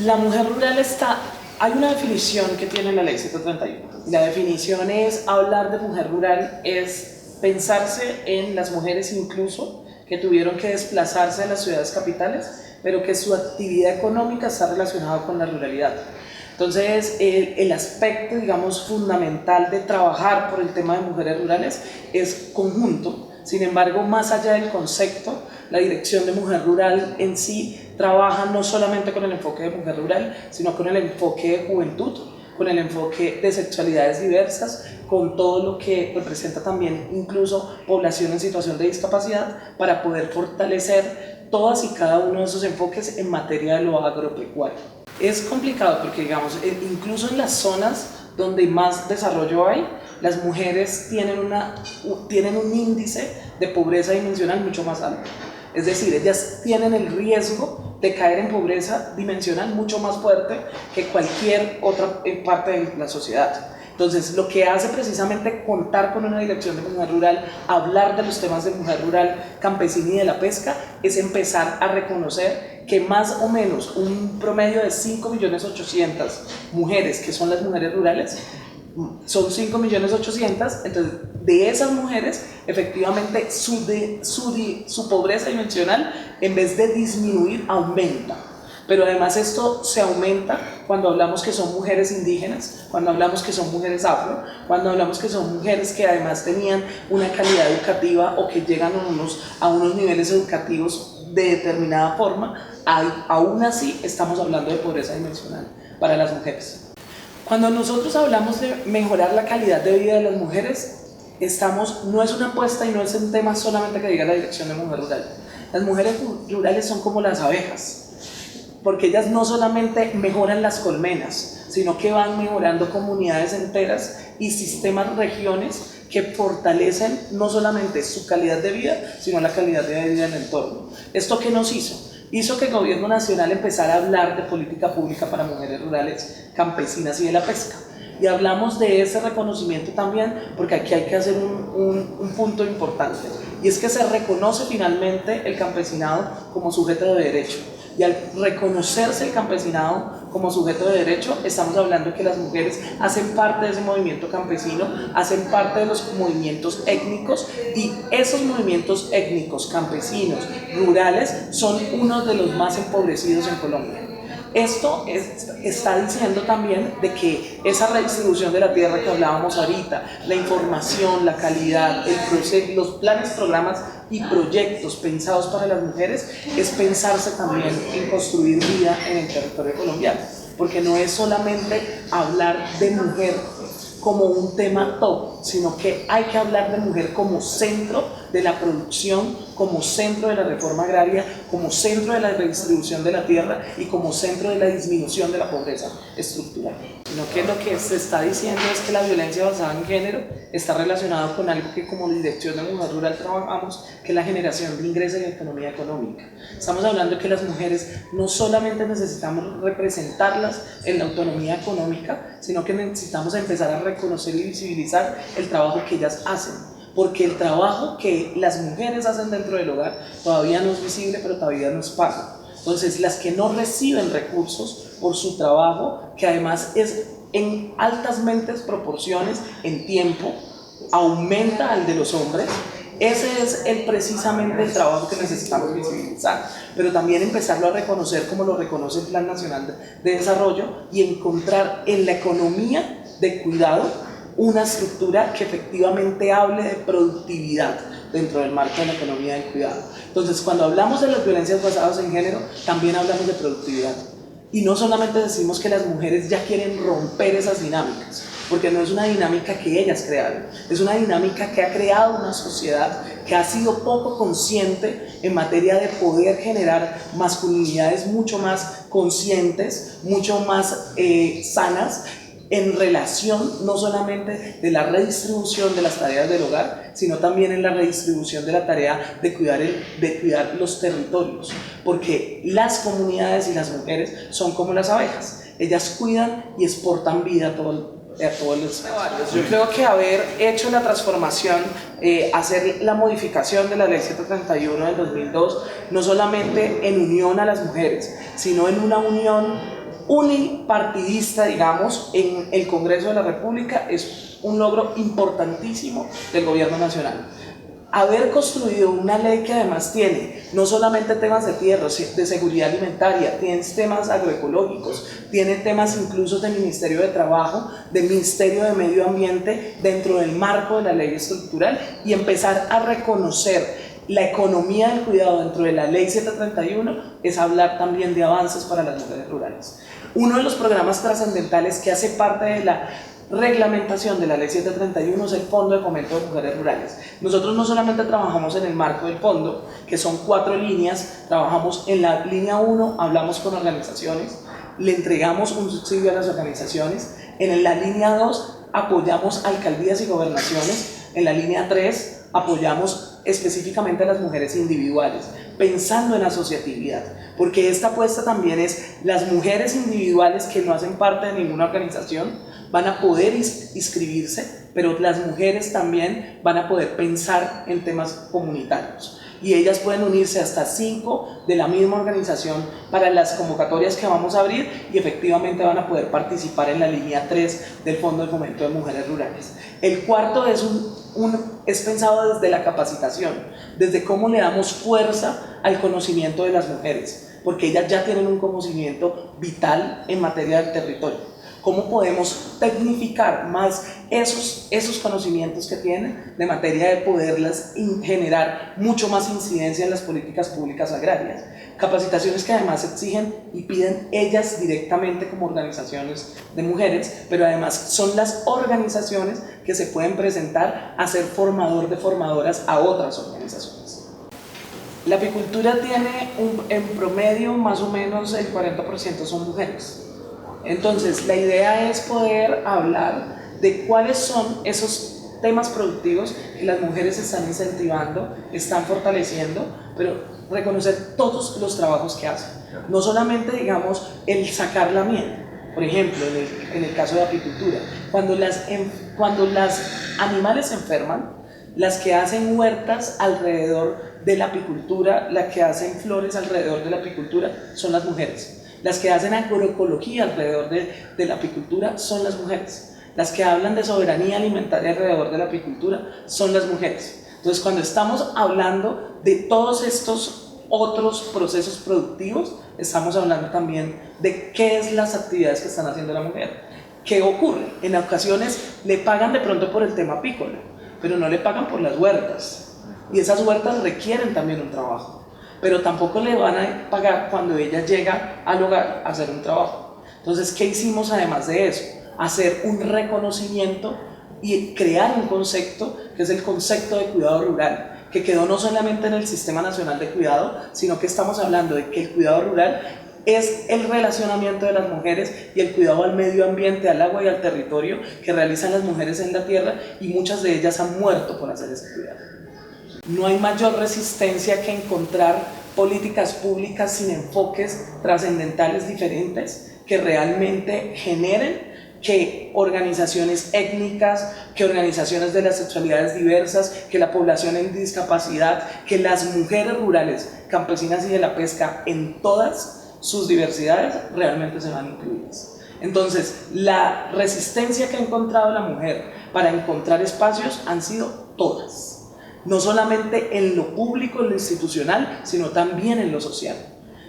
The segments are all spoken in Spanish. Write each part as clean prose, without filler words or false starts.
La mujer rural hay una definición que tiene la ley 131. La definición es, hablar de mujer rural es pensarse en las mujeres incluso que tuvieron que desplazarse de las ciudades capitales, pero que su actividad económica está relacionada con la ruralidad. Entonces, el aspecto, digamos, fundamental de trabajar por el tema de mujeres rurales es conjunto. Sin embargo, más allá del concepto, la Dirección de Mujer Rural en sí trabaja no solamente con el enfoque de mujer rural, sino con el enfoque de juventud, con el enfoque de sexualidades diversas, con todo lo que representa también incluso población en situación de discapacidad, para poder fortalecer todas y cada uno de esos enfoques en materia de lo agropecuario. Es complicado porque, digamos, incluso en las zonas donde más desarrollo hay, las mujeres tienen un índice de pobreza dimensional mucho más alto. Es decir, ellas tienen el riesgo de caer en pobreza dimensional mucho más fuerte que cualquier otra parte de la sociedad. Entonces, lo que hace precisamente contar con una dirección de mujer rural, hablar de los temas de mujer rural, campesina y de la pesca, es empezar a reconocer que más o menos un promedio de 5.800.000 mujeres, que son las mujeres rurales, son 5.800.000, entonces de esas mujeres efectivamente su pobreza dimensional, en vez de disminuir, aumenta. Pero además esto se aumenta cuando hablamos que son mujeres indígenas, cuando hablamos que son mujeres afro, cuando hablamos que son mujeres que además tenían una calidad educativa o que llegan a unos niveles educativos de determinada forma. Aún así estamos hablando de pobreza dimensional para las mujeres. Cuando nosotros hablamos de mejorar la calidad de vida de las mujeres, no es una apuesta y no es un tema solamente que diga la Dirección de Mujer Rural. Las mujeres rurales son como las abejas, porque ellas no solamente mejoran las colmenas, sino que van mejorando comunidades enteras y sistemas, regiones que fortalecen no solamente su calidad de vida, sino la calidad de vida en el entorno. ¿Esto qué nos hizo? Hizo que el gobierno nacional empezara a hablar de política pública para mujeres rurales, campesinas y de la pesca. Y hablamos de ese reconocimiento también, porque aquí hay que hacer un punto importante, y es que se reconoce finalmente el campesinado como sujeto de derecho. Y al reconocerse el campesinado como sujeto de derecho, estamos hablando de que las mujeres hacen parte de ese movimiento campesino, hacen parte de los movimientos étnicos, y esos movimientos étnicos, campesinos, rurales, son uno de los más empobrecidos en Colombia. Esto está diciendo también de que esa redistribución de la tierra que hablábamos ahorita, la información, la calidad, el proceso, los planes, programas y proyectos pensados para las mujeres, es pensarse también en construir vida en el territorio colombiano, porque no es solamente hablar de mujer como un tema top, sino que hay que hablar de mujer como centro de la producción, como centro de la reforma agraria, como centro de la redistribución de la tierra y como centro de la disminución de la pobreza estructural. Sino que lo que se está diciendo es que la violencia basada en género está relacionada con algo que como Dirección de Mujer Rural trabajamos, que es la generación de ingresos y autonomía económica. Estamos hablando de que las mujeres no solamente necesitamos representarlas en la autonomía económica, sino que necesitamos empezar a reconocer y visibilizar el trabajo que ellas hacen. Porque el trabajo que las mujeres hacen dentro del hogar todavía no es visible, pero todavía no es pago. Entonces, las que no reciben recursos por su trabajo, que además es en altas proporciones en tiempo, aumenta al de los hombres. Ese es precisamente el trabajo que necesitamos visibilizar, pero también empezarlo a reconocer como lo reconoce el Plan Nacional de Desarrollo, y encontrar en la economía de cuidado una estructura que efectivamente hable de productividad dentro del marco de la economía del cuidado. Entonces, cuando hablamos de las violencias basadas en género, también hablamos de productividad. Y no solamente decimos que las mujeres ya quieren romper esas dinámicas, porque no es una dinámica que ellas crearon, es una dinámica que ha creado una sociedad que ha sido poco consciente en materia de poder generar masculinidades mucho más conscientes, mucho más sanas, en relación no solamente de la redistribución de las tareas del hogar, sino también en la redistribución de la tarea de cuidar los territorios, porque las comunidades y las mujeres son como las abejas, ellas cuidan y exportan vida a todos los. Yo creo que haber hecho la transformación, hacer la modificación de la ley 131 del 2002, no solamente en unión a las mujeres, sino en una unión unipartidista, digamos, en el Congreso de la República es un logro importantísimo del gobierno nacional. Haber construido una ley que además tiene no solamente temas de tierra, de seguridad alimentaria, tiene temas agroecológicos, tiene temas incluso del Ministerio de Trabajo, del Ministerio de Medio Ambiente dentro del marco de la ley estructural, y empezar a reconocer la economía del cuidado dentro de la ley 731 es hablar también de avances para las mujeres rurales. Uno de los programas trascendentales que hace parte de la reglamentación de la ley 731 es el Fondo de Fomento de Mujeres Rurales. Nosotros no solamente trabajamos en el marco del fondo, que son 4 líneas, trabajamos en la línea 1, hablamos con organizaciones, le entregamos un subsidio a las organizaciones, en la línea 2 apoyamos alcaldías y gobernaciones, en la línea 3 apoyamos específicamente a las mujeres individuales, pensando en asociatividad, porque esta apuesta también es las mujeres individuales que no hacen parte de ninguna organización van a poder inscribirse, pero las mujeres también van a poder pensar en temas comunitarios. Y ellas pueden unirse hasta 5 de la misma organización para las convocatorias que vamos a abrir y efectivamente van a poder participar en la línea 3 del Fondo de Fomento de Mujeres Rurales. El cuarto es pensado desde la capacitación, desde cómo le damos fuerza al conocimiento de las mujeres, porque ellas ya tienen un conocimiento vital en materia del territorio. ¿Cómo podemos tecnificar más esos conocimientos que tienen de materia de poderlas generar mucho más incidencia en las políticas públicas agrarias? Capacitaciones que además exigen y piden ellas directamente como organizaciones de mujeres, pero además son las organizaciones que se pueden presentar a ser formador de formadoras a otras organizaciones. La apicultura tiene en promedio más o menos el 40% son mujeres. Entonces, la idea es poder hablar de cuáles son esos temas productivos que las mujeres están incentivando, están fortaleciendo, pero reconocer todos los trabajos que hacen. No solamente, digamos, el sacar la miel. Por ejemplo, en el caso de apicultura, cuando las animales se enferman, las que hacen huertas alrededor de la apicultura, las que hacen flores alrededor de la apicultura, son las mujeres. Las que hacen agroecología alrededor de la apicultura son las mujeres. Las que hablan de soberanía alimentaria alrededor de la apicultura son las mujeres. Entonces, cuando estamos hablando de todos estos otros procesos productivos, estamos hablando también de qué es las actividades que están haciendo la mujer. ¿Qué ocurre? En ocasiones le pagan de pronto por el tema apícola, pero no le pagan por las huertas. Y esas huertas requieren también un trabajo. Pero tampoco le van a pagar cuando ella llega al hogar a hacer un trabajo. Entonces, ¿qué hicimos además de eso? Hacer un reconocimiento y crear un concepto que es el concepto de cuidado rural, que quedó no solamente en el Sistema Nacional de Cuidado, sino que estamos hablando de que el cuidado rural es el relacionamiento de las mujeres y el cuidado al medio ambiente, al agua y al territorio que realizan las mujeres en la tierra, y muchas de ellas han muerto por hacer ese cuidado. No hay mayor resistencia que encontrar políticas públicas sin enfoques trascendentales diferentes que realmente generen que organizaciones étnicas, que organizaciones de las sexualidades diversas, que la población en discapacidad, que las mujeres rurales, campesinas y de la pesca en todas sus diversidades realmente se van incluidas. Entonces, la resistencia que ha encontrado la mujer para encontrar espacios han sido todas. No solamente en lo público, en lo institucional, sino también en lo social.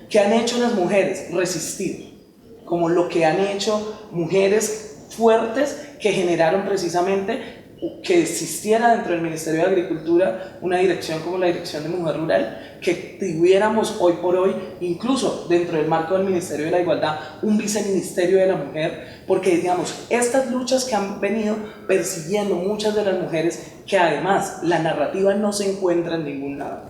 ¿Qué han hecho las mujeres? Resistir, como lo que han hecho mujeres fuertes que generaron precisamente que existiera dentro del Ministerio de Agricultura una dirección como la Dirección de Mujer Rural, que tuviéramos hoy por hoy, incluso dentro del marco del Ministerio de la Igualdad, un viceministerio de la mujer, porque digamos, estas luchas que han venido persiguiendo muchas de las mujeres, que además la narrativa no se encuentra en ningún lado,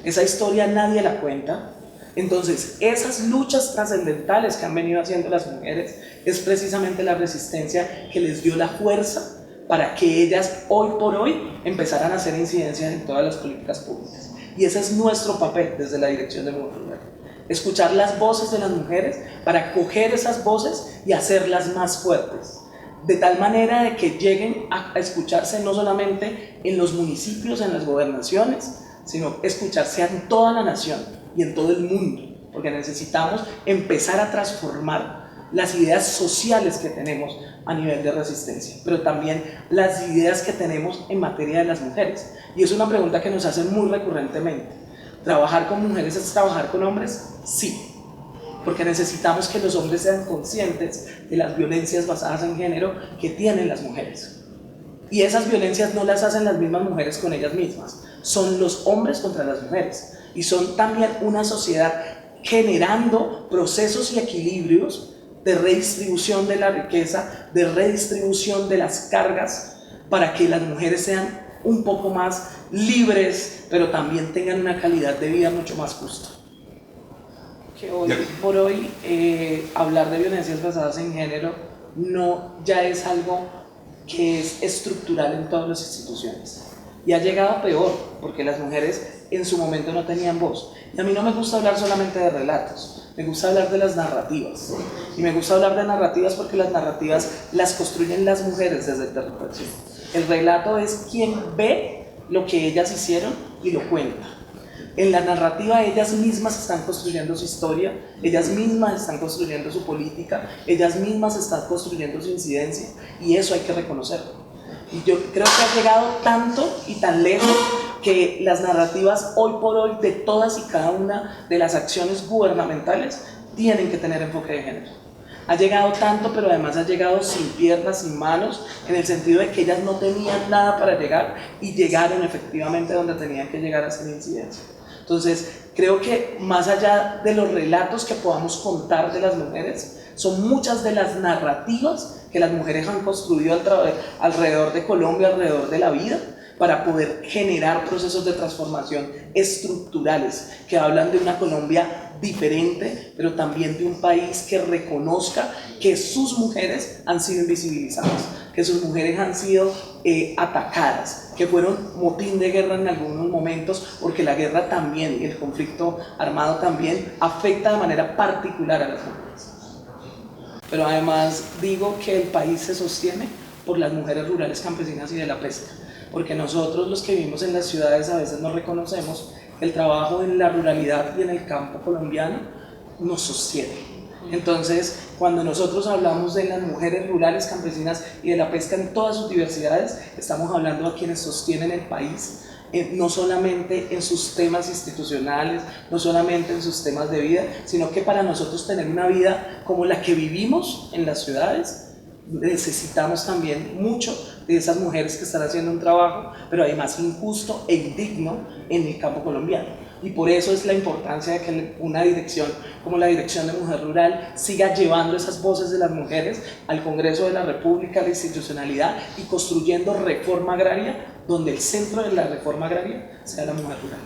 esa historia nadie la cuenta. Entonces, esas luchas trascendentales que han venido haciendo las mujeres es precisamente la resistencia que les dio la fuerza para que ellas hoy por hoy empezaran a hacer incidencia en todas las políticas públicas. Y ese es nuestro papel desde la Dirección de Mujer Rural. Escuchar las voces de las mujeres para coger esas voces y hacerlas más fuertes, de tal manera de que lleguen a escucharse no solamente en los municipios, en las gobernaciones, sino escucharse en toda la nación y en todo el mundo, porque necesitamos empezar a transformar las ideas sociales que tenemos a nivel de resistencia, pero también las ideas que tenemos en materia de las mujeres. Y es una pregunta que nos hacen muy recurrentemente. ¿Trabajar con mujeres es trabajar con hombres? Sí, porque necesitamos que los hombres sean conscientes de las violencias basadas en género que tienen las mujeres. Y esas violencias no las hacen las mismas mujeres con ellas mismas, son los hombres contra las mujeres. Y son también una sociedad generando procesos y equilibrios de redistribución de la riqueza, de redistribución de las cargas, para que las mujeres sean un poco más libres, pero también tengan una calidad de vida mucho más justa. Que hoy por hoy hablar de violencias basadas en género no ya es algo que es estructural en todas las instituciones. Y ha llegado peor, porque las mujeres en su momento no tenían voz. Y a mí no me gusta hablar solamente de relatos, me gusta hablar de las narrativas. Y me gusta hablar de narrativas porque las narrativas las construyen las mujeres desde el territorio. El relato es quien ve lo que ellas hicieron y lo cuenta. En la narrativa ellas mismas están construyendo su historia, ellas mismas están construyendo su política, ellas mismas están construyendo su incidencia, y eso hay que reconocerlo. Y yo creo que ha llegado tanto y tan lejos que las narrativas hoy por hoy de todas y cada una de las acciones gubernamentales tienen que tener enfoque de género. Ha llegado tanto, pero además ha llegado sin piernas, sin manos, en el sentido de que ellas no tenían nada para llegar y llegaron efectivamente donde tenían que llegar a hacer incidencia. Entonces, creo que más allá de los relatos que podamos contar de las mujeres, son muchas de las narrativas que las mujeres han construido alrededor de Colombia, alrededor de la vida, para poder generar procesos de transformación estructurales que hablan de una Colombia diferente, pero también de un país que reconozca que sus mujeres han sido invisibilizadas, que sus mujeres han sido atacadas, que fueron motín de guerra en algunos momentos, porque la guerra también y el conflicto armado también afecta de manera particular a las mujeres. Pero además digo que el país se sostiene por las mujeres rurales, campesinas y de la pesca, porque nosotros los que vivimos en las ciudades a veces no reconocemos que el trabajo en la ruralidad y en el campo colombiano nos sostiene. Entonces, cuando nosotros hablamos de las mujeres rurales, campesinas y de la pesca en todas sus diversidades, estamos hablando a quienes sostienen el país, no solamente en sus temas institucionales, no solamente en sus temas de vida, sino que para nosotros tener una vida como la que vivimos en las ciudades, necesitamos también mucho de esas mujeres que están haciendo un trabajo, pero además injusto e indigno en el campo colombiano. Y por eso es la importancia de que una dirección como la Dirección de Mujer Rural siga llevando esas voces de las mujeres al Congreso de la República, a la institucionalidad, y construyendo reforma agraria, donde el centro de la reforma agraria sea la mujer rural.